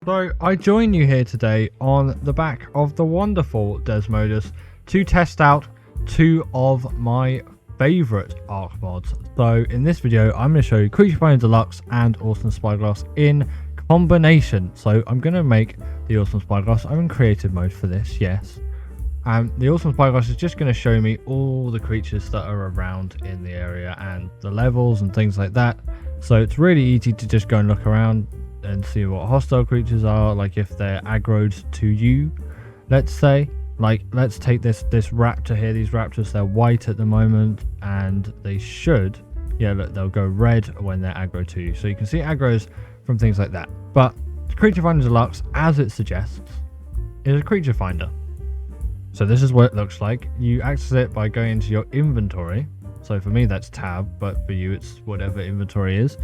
So I join you here today on the back of the wonderful Desmodus to test out two of my favorite Ark mods. So in this video, I'm going to show you Creature Finder Deluxe and Awesome Spyglass in combination. So I'm going to make the Awesome Spyglass. I'm in creative mode for this, yes. And the Awesome Spyglass is just going to show me all the creatures that are around in the area and the levels and things like that. So it's really easy to just go and look around and see what hostile creatures are, like if they're aggroed to you, let's say. Like, let's take this raptor here. These raptors, they're white at the moment, and they should, yeah, look, they'll go red when they're aggro to you. So you can see aggros from things like that. But Creature Finder Deluxe, as it suggests, is a creature finder. So this is what it looks like. You access it by going into your inventory. So for me, that's tab, but for you, it's whatever inventory is.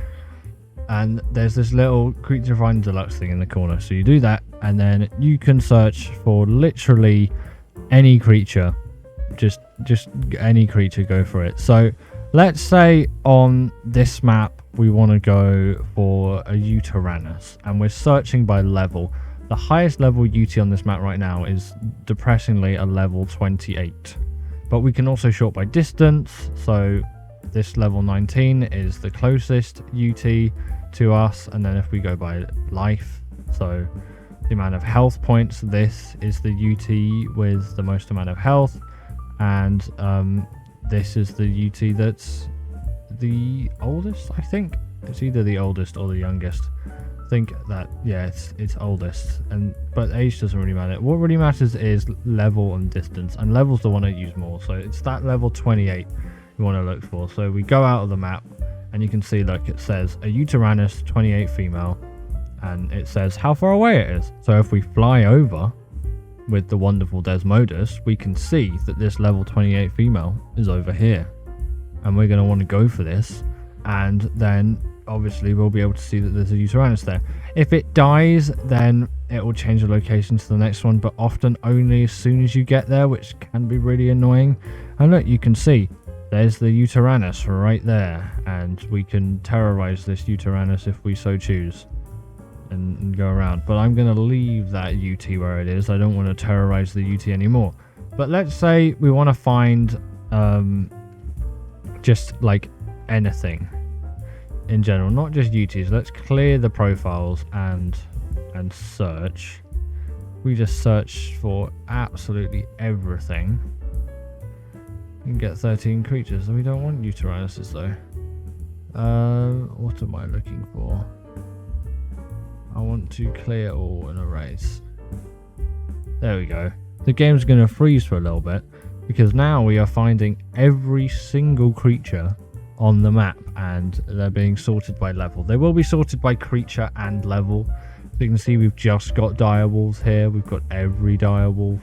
And there's this little Creature Finder Deluxe thing in the corner. So you do that, and then you can search for literally any creature. Just any creature, go for it. So let's say on this map we want to go for a Yutyrannus, and we're searching by level. The highest level UT on this map right now is depressingly a level 28. But we can also sort by distance. So this level 19 is the closest UT to us, and then if we go by life, so the amount of health points, this is the UT with the most amount of health, and this is the UT that's the oldest. I think it's either the oldest or the youngest. I think that, yeah, it's oldest, but age doesn't really matter. What really matters is level and distance, and level's the one I use more. So it's that level 28 you want to look for. So we go out of the map, and you can see, like, it says a Yutyrannus 28 female, and it says how far away it is. So if we fly over with the wonderful Desmodus, we can see that this level 28 female is over here, and we're going to want to go for this, and then obviously we'll be able to see that there's a Yutyrannus there. If it dies, then it will change the location to the next one, but often only as soon as you get there, which can be really annoying. And look, you can see there's the Yutyrannus right there, and we can terrorize this Yutyrannus if we so choose and go around. But I'm going to leave that UT where it is. I don't want to terrorize the UT anymore. But let's say we want to find just like anything in general, not just UTs. Let's clear the profiles and search. We just search for absolutely everything. You can get 13 creatures, and we don't want Yutyrannuses though. What am I looking for? I want to clear all and erase. There we go. The game's going to freeze for a little bit, because now we are finding every single creature on the map, and they're being sorted by level. They will be sorted by creature and level. So you can see we've just got direwolves here. We've got every direwolf.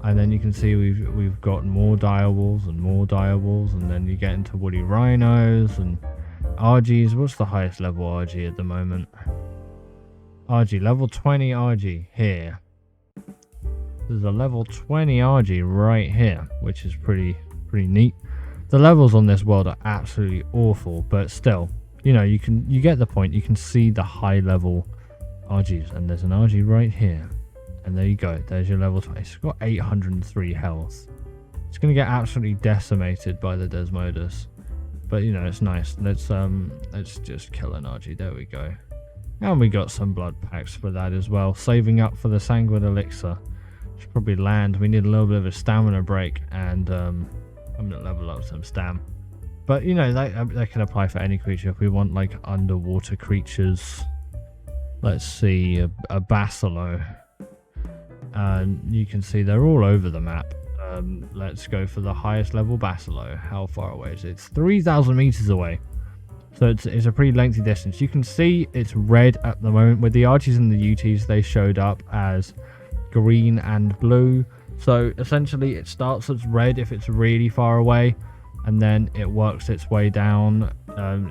And then you can see we've got more direwolves and more direwolves, and then you get into woolly rhinos and RGs. What's the highest level RG at the moment? RG, level 20 RG here. There's a level 20 RG right here, which is pretty neat. The levels on this world are absolutely awful, but still, you know, you get the point. You can see the high level RGs, and there's an RG right here. And there you go, there's your level 20. It's got 803 health. It's going to get absolutely decimated by the Desmodus. But, you know, it's nice. Let's just kill an RG. There we go. And we got some blood packs for that as well. Saving up for the Sanguine Elixir. Should probably land. We need a little bit of a stamina break. And I'm going to level up some stam. But, you know, that can apply for any creature. If we want, like, underwater creatures. Let's see, a Basilo. And you can see they're all over the map. Let's go for the highest level Basilo. How far away is it? It's 3,000 meters away. So it's a pretty lengthy distance. You can see it's red at the moment. With the Archies and the UTs, they showed up as green and blue. So essentially it starts as red if it's really far away, and then it works its way down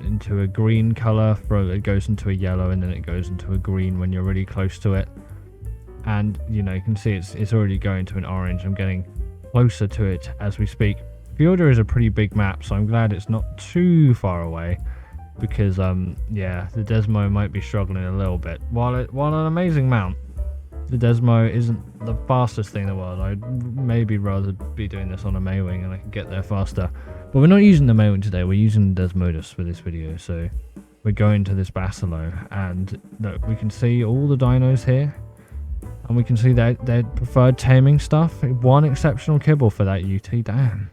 into a green color. It goes into a yellow, and then it goes into a green when you're really close to it. And, you know, you can see it's already going to an orange. I'm getting closer to it as we speak. Fjordur is a pretty big map, so I'm glad it's not too far away. because yeah, the Desmo might be struggling a little bit. While an amazing mount, the Desmo isn't the fastest thing in the world. I'd maybe rather be doing this on a Maywing and I can get there faster. But we're not using the Maywing today, we're using the Desmodus for this video. So we're going to this Basilo, and look, we can see all the dinos here. And we can see their preferred taming stuff. One exceptional kibble for that UT, damn.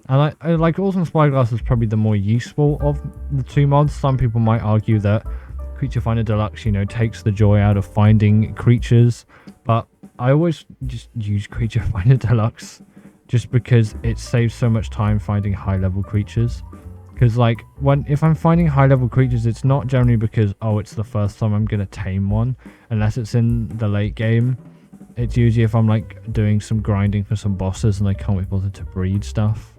And I like Awesome Spyglass is probably the more useful of the two mods. Some people might argue that Creature Finder Deluxe, you know, takes the joy out of finding creatures. But I always just use Creature Finder Deluxe just because it saves so much time finding high level creatures. Because like if I'm finding high level creatures, it's not generally because, oh, it's the first time I'm going to tame one, unless it's in the late game. It's usually if I'm like doing some grinding for some bosses and I can't be bothered to breed stuff.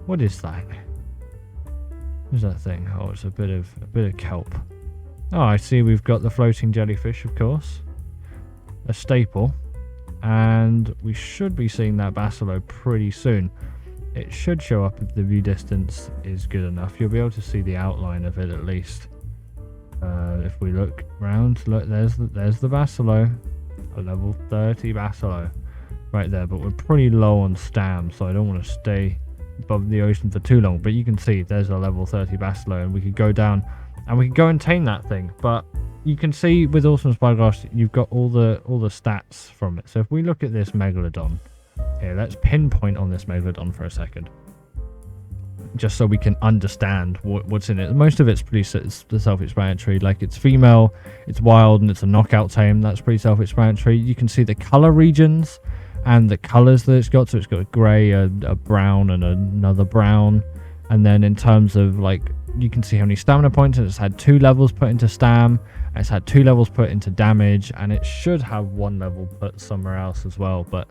What is that? What's that thing? Oh, it's a bit of kelp. Oh, I see we've got the floating jellyfish, of course. A staple. And we should be seeing that Basilo pretty soon. It should show up if the view distance is good enough. You'll be able to see the outline of it at least. If we look round, look, there's the Basilo. A level 30 Basilo. Right there, but we're pretty low on stam, so I don't want to stay above the ocean for too long. But you can see there's a level 30 Basilo, and we could go down and we could go and tame that thing. But you can see with Awesome Spyglass, you've got all the stats from it. So if we look at this Megalodon here, let's pinpoint on this Megalodon for a second, just so we can understand what's in it. Most of it's pretty self-explanatory. Like, it's female, it's wild, and it's a knockout tame. That's pretty self-explanatory. You can see the color regions and the colors that it's got. So it's got a gray, a brown, and another brown. And then in terms of, like, you can see how many stamina points, and it's had 2 levels put into stam, and it's had 2 levels put into damage, and it should have 1 level put somewhere else as well. But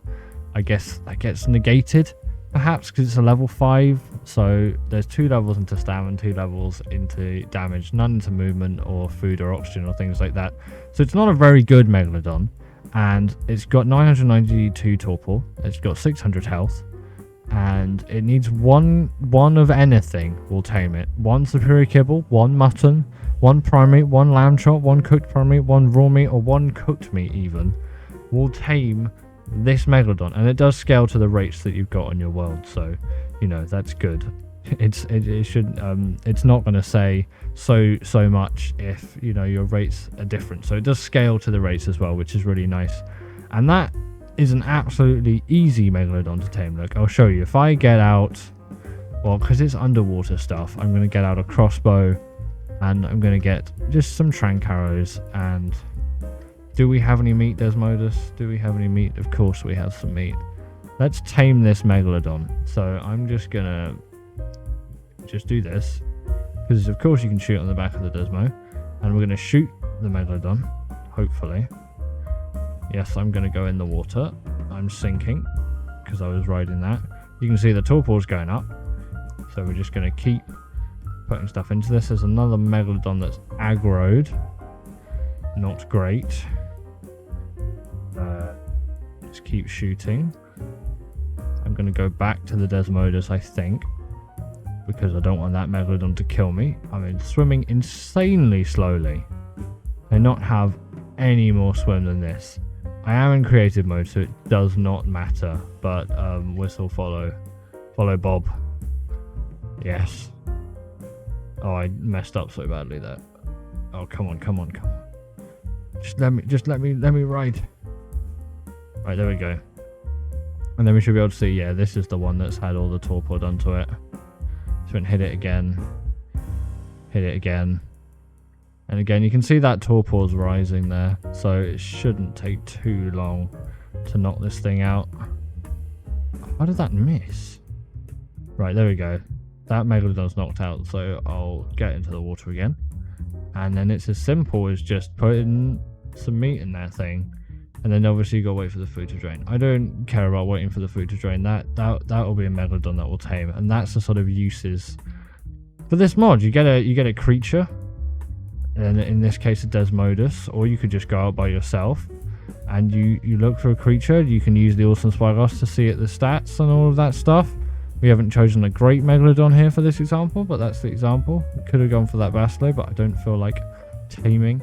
I guess that gets negated, perhaps, because it's a level 5. So there's 2 levels into stam and 2 levels into damage, none into movement or food or oxygen or things like that. So it's not a very good Megalodon. And it's got 992 torpor, it's got 600 health, and it needs one of anything will tame it. 1 superior kibble, 1 mutton, 1 prime meat, 1 lamb chop, 1 cooked prime meat, 1 raw meat, or 1 cooked meat even will tame this Megalodon. And it does scale to the rates that you've got on your world, so you know that's good. It should it's not going to say so much if, you know, your rates are different. So it does scale to the rates as well, which is really nice. And that is an absolutely easy Megalodon to tame. Look, I'll show you. If I get out, well, because it's underwater stuff, I'm going to get out a crossbow, and I'm going to get just some trank arrows. And do we have any meat, Desmodus? Do we have any meat? Of course we have some meat. Let's tame this Megalodon. So I'm just going to just do this, because of course you can shoot on the back of the Desmo, and we're going to shoot the Megalodon, hopefully. Yes, I'm going to go in the water. I'm sinking because I was riding that. You can see the torpor's going up, so we're just going to keep putting stuff into this. There's another Megalodon that's aggroed, not great. Just keep shooting. I'm going to go back to the Desmodus, I think, because I don't want that Megalodon to kill me. I mean, swimming insanely slowly. They not have any more swim than this. I am in creative mode, so it does not matter. But whistle, follow Bob. Yes. Oh, I messed up so badly there. Oh, come on. Just let me ride. Right, there we go. And then we should be able to see, yeah, this is the one that's had all the torpor done to it. So hit it again. And again, you can see that torpor's rising there. So it shouldn't take too long to knock this thing out. How did that miss? Right, there we go. That Megalodon's knocked out, so I'll get into the water again. And then it's as simple as just putting some meat in that thing. And then obviously you gotta wait for the food to drain. I don't care about waiting for the food to drain. That will be a Megalodon that will tame. And that's the sort of uses for this mod. You get a creature, and in this case a Desmodus, or you could just go out by yourself and you look for a creature. You can use the Awesome Spyglass to see at the stats and all of that stuff. We haven't chosen a great Megalodon here for this example, but that's the example. We could have gone for that Bastilo, but I don't feel like taming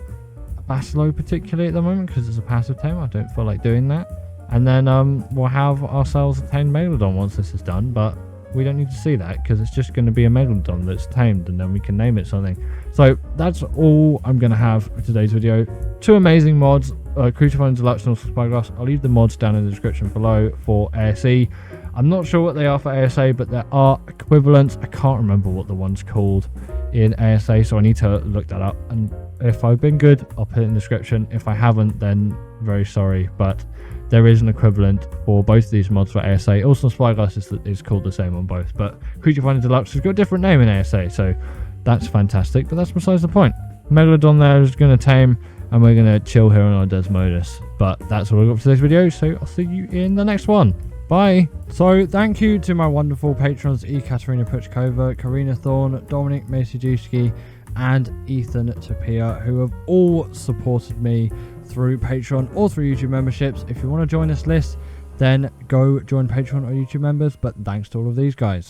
a Bastilo particularly at the moment because it's a passive tame. I don't feel like doing that. And then we'll have ourselves a tamed Megalodon once this is done, but we don't need to see that because it's just going to be a Megalodon that's tamed, and then we can name it something. So that's all I'm going to have for today's video. 2 amazing mods, Creature Finder Deluxe and also Spyglass. I'll leave the mods down in the description below for ASE. I'm not sure what they are for ASA, but there are equivalents. I can't remember what the one's called in ASA, so I need to look that up. And if I've been good, I'll put it in the description. If I haven't, then very sorry, but there is an equivalent for both of these mods for ASA. Also, Spyglass is called the same on both, but Creature Finder Deluxe has got a different name in ASA, so that's fantastic, but that's besides the point. Megalodon there is going to tame, and we're going to chill here on our Desmodus. But that's all I've got for today's video, so I'll see you in the next one. Bye. So thank you to my wonderful patrons Ekaterina Puchkova, Karina Thorne, Dominic Masijewski, and Ethan Tapia, who have all supported me through Patreon or through YouTube memberships. If you want to join this list, then go join Patreon or YouTube members, but thanks to all of these guys.